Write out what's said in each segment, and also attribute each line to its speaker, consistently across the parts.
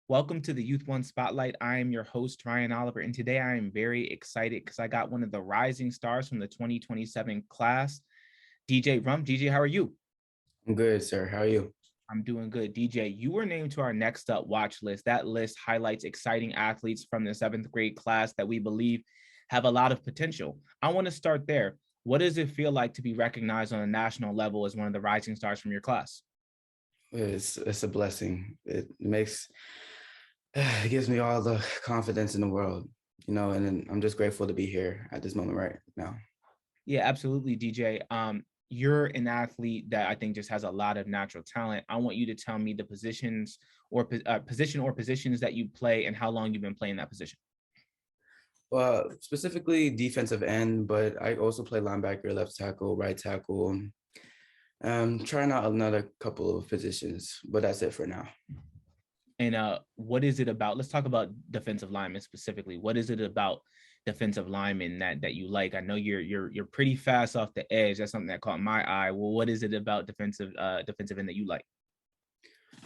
Speaker 1: Welcome to the Youth1 Spotlight. I am your host, Ryan Oliver, and today I am very excited because I got one of the rising stars from the 2027 class, DJ Rumph. DJ, how are you?
Speaker 2: I'm good, sir. How are you?
Speaker 1: I'm doing good. DJ, you were named to our Next Up Watchlist. That list highlights exciting athletes from the seventh grade class that we believe have a lot of potential. I want to start there. What does it feel like to be recognized on a national level as one of the rising stars from your class?
Speaker 2: It's a blessing. It gives me all the confidence in the world, and I'm just grateful to be here at this moment right now.
Speaker 1: Yeah, absolutely, DJ. You're an athlete that I think just has a lot of natural talent. I want you to tell me the positions or positions that you play and how long you've been playing that position.
Speaker 2: Well, specifically defensive end, but I also play linebacker, left tackle, right tackle. Trying out another couple of positions, but that's it for now.
Speaker 1: And what is it about? Let's talk about defensive linemen specifically. What is it about defensive linemen that you like? I know you're pretty fast off the edge. That's something that caught my eye. Well, what is it about defensive end that you like?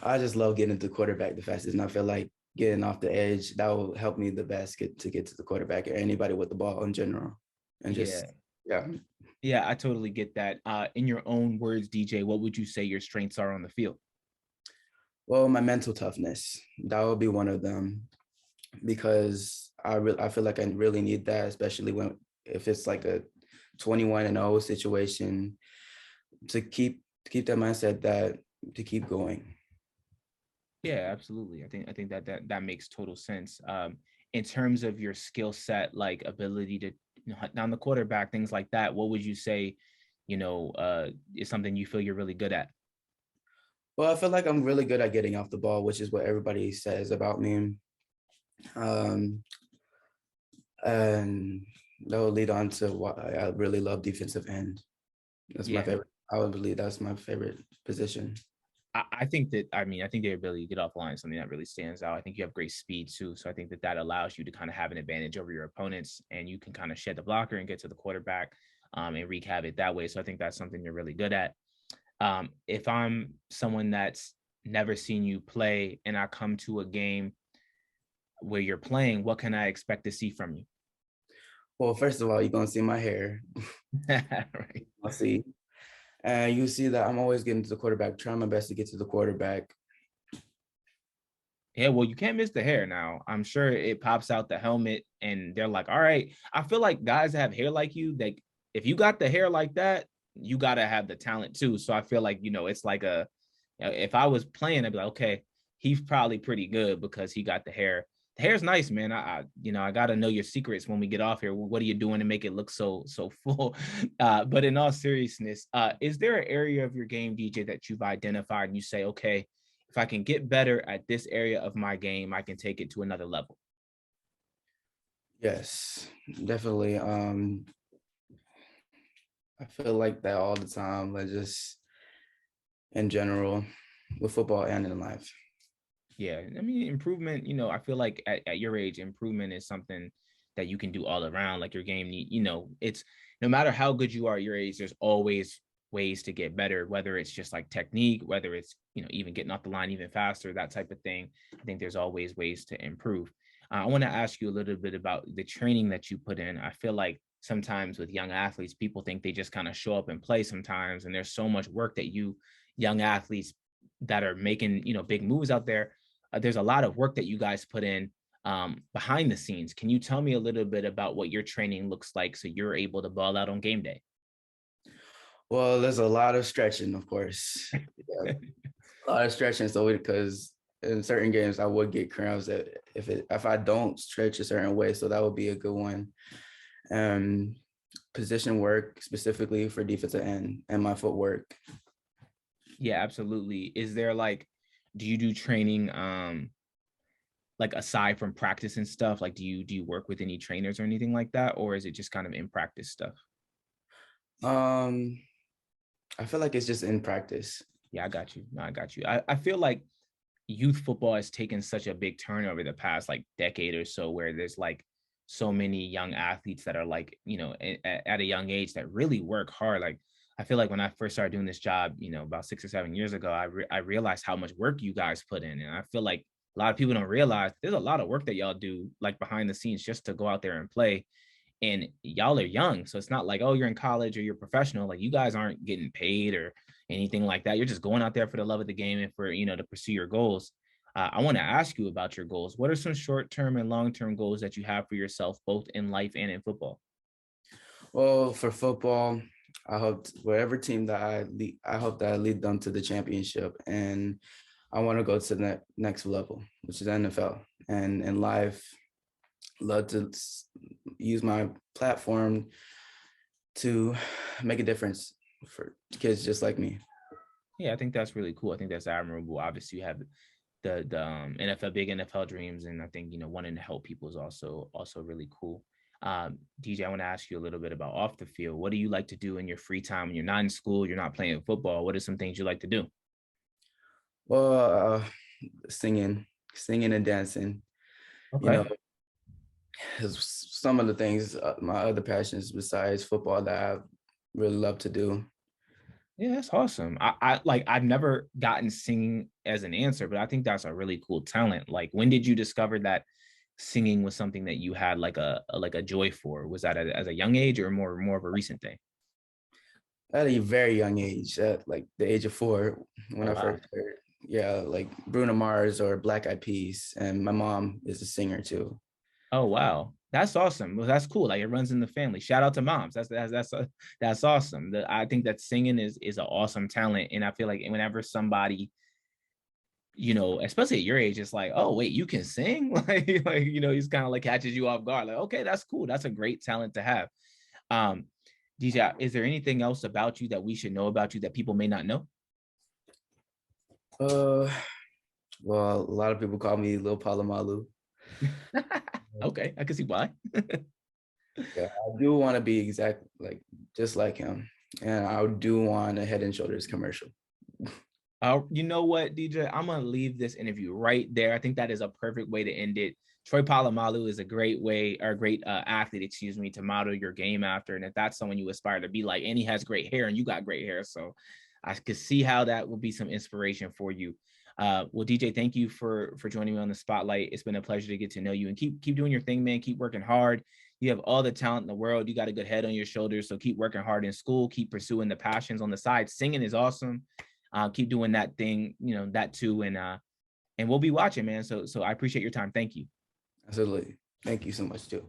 Speaker 2: I just love getting to the quarterback the fastest, and I feel like getting off the edge that will help me the best to get to the quarterback or anybody with the ball in general. And just yeah.
Speaker 1: Yeah, I totally get that. In your own words, DJ, what would you say your strengths are on the field?
Speaker 2: Well, my mental toughness, that would be one of them, because I feel like I really need that, especially if it's like a 21-0 situation, to keep that mindset, to keep going.
Speaker 1: Yeah, absolutely. I think that makes total sense. In terms of your skill set, like ability to hunt down the quarterback, things like that, what would you say, is something you feel you're really good at?
Speaker 2: Well, I feel like I'm really good at getting off the ball, which is what everybody says about me. Um, and that will lead on to why I really love defensive end. That's my favorite. I would believe that's my favorite position.
Speaker 1: I think the ability to get off the line is something that really stands out. I think you have great speed too. So I think that allows you to kind of have an advantage over your opponents, and you can kind of shed the blocker and get to the quarterback and wreak havoc that way. So I think that's something you're really good at. If I'm someone that's never seen you play and I come to a game where you're playing, what can I expect to see from you?
Speaker 2: Well, first of all, you're going to see my hair.
Speaker 1: Right.
Speaker 2: I'll see. And you see that I'm always getting to the quarterback, trying my best to get to the quarterback.
Speaker 1: Yeah, well, you can't miss the hair now. I'm sure it pops out the helmet and they're like, all right. I feel like guys that have hair like you, they if you got the hair like that, you got to have the talent too. So I feel like, it's like if I was playing, I'd be like, okay, he's probably pretty good because he got the hair. The hair's nice, man. I got to know your secrets when we get off here. What are you doing to make it look so full? But in all seriousness, is there an area of your game, DJ, that you've identified and you say, okay, if I can get better at this area of my game, I can take it to another level?
Speaker 2: Yes, definitely. I feel like that all the time, like just in general, with football and in life.
Speaker 1: Yeah, I mean, improvement, I feel like at your age, improvement is something that you can do all around. Like your game need, it's no matter how good you are at your age, there's always ways to get better, whether it's just like technique, whether it's, even getting off the line even faster, that type of thing. I think there's always ways to improve. I want to ask you a little bit about the training that you put in. I feel like sometimes with young athletes, people think they just kind of show up and play sometimes. And there's so much work that you young athletes that are making, big moves out there, there's a lot of work that you guys put in behind the scenes. Can you tell me a little bit about what your training looks like so you're able to ball out on game day?
Speaker 2: Well, there's a lot of stretching, of course. Yeah, a lot of stretching. So because in certain games, I would get cramps if I don't stretch a certain way. So that would be a good one. Position work specifically for defensive end and my footwork.
Speaker 1: Yeah, absolutely. Is there do you do training like aside from practice and stuff? Like do you work with any trainers or anything like that, or is it just kind of in practice stuff?
Speaker 2: I feel like it's just in practice.
Speaker 1: Yeah, I got you. No, I got you. I feel like youth football has taken such a big turn over the past decade or so, where there's so many young athletes that are at a young age that really work hard. Like I feel like when I first started doing this job, about 6 or 7 years ago, I realized how much work you guys put in, and I feel like a lot of people don't realize there's a lot of work that y'all do like behind the scenes just to go out there and play. And y'all are young. So it's not like, oh, you're in college or you're professional. Like you guys aren't getting paid or anything like that. You're just going out there for the love of the game and for, to pursue your goals. I want to ask you about your goals. What are some short-term and long-term goals that you have for yourself, both in life and in football?
Speaker 2: Well, for football, I hope wherever team that I lead, I hope that I lead them to the championship. And I want to go to the next level, which is NFL. And in life, love to use my platform to make a difference for kids just like me.
Speaker 1: Yeah, I think that's really cool. I think that's admirable. Obviously, you have the NFL, big NFL dreams, and I think wanting to help people is also really cool. DJ, I want to ask you a little bit about off the field. What do you like to do in your free time when you're not in school, you're not playing football? What are some things you like to do?
Speaker 2: Well, singing and dancing. You
Speaker 1: Okay.
Speaker 2: know, some of the things, my other passions besides football that I really love to do.
Speaker 1: Yeah, that's awesome. I like I've never gotten singing as an answer, but I think that's a really cool talent. Like, when did you discover that singing was something that you had like a joy for? Was that as a young age or more of a recent thing?
Speaker 2: At a very young age, at like the age of 4, when
Speaker 1: Oh
Speaker 2: I
Speaker 1: wow.
Speaker 2: first heard, yeah, like Bruno Mars or Black Eyed Peas, and my mom is a singer too.
Speaker 1: Oh wow. That's awesome. Well, that's cool. Like it runs in the family. Shout out to moms. That's awesome. I think that singing is an awesome talent. And I feel like whenever somebody, especially at your age, it's like, oh wait, you can sing. He's kind of like catches you off guard. Like, okay, that's cool. That's a great talent to have. Um, DJ, is there anything else about you that we should know about you that people may not know?
Speaker 2: Uh, well, a lot of people call me Lil Palomalu.
Speaker 1: Okay, I can see why.
Speaker 2: Yeah, I do want to be exact like just like him, and I do want a Head and Shoulders commercial.
Speaker 1: You know what, DJ? I'm gonna leave this interview right there. I think that is a perfect way to end it. Troy Polamalu is a great way, or a great athlete, excuse me, to model your game after. And if that's someone you aspire to be like, and he has great hair, and you got great hair, so I could see how that will be some inspiration for you. Well, DJ, thank you for joining me on the spotlight. It's been a pleasure to get to know you, and keep doing your thing, man. Keep working hard. You have all the talent in the world. You got a good head on your shoulders, so keep working hard in school. Keep pursuing the passions on the side. Singing is awesome. Keep doing that thing, that too, and we'll be watching, man. So I appreciate your time. Thank you.
Speaker 2: Absolutely. Thank you so much too.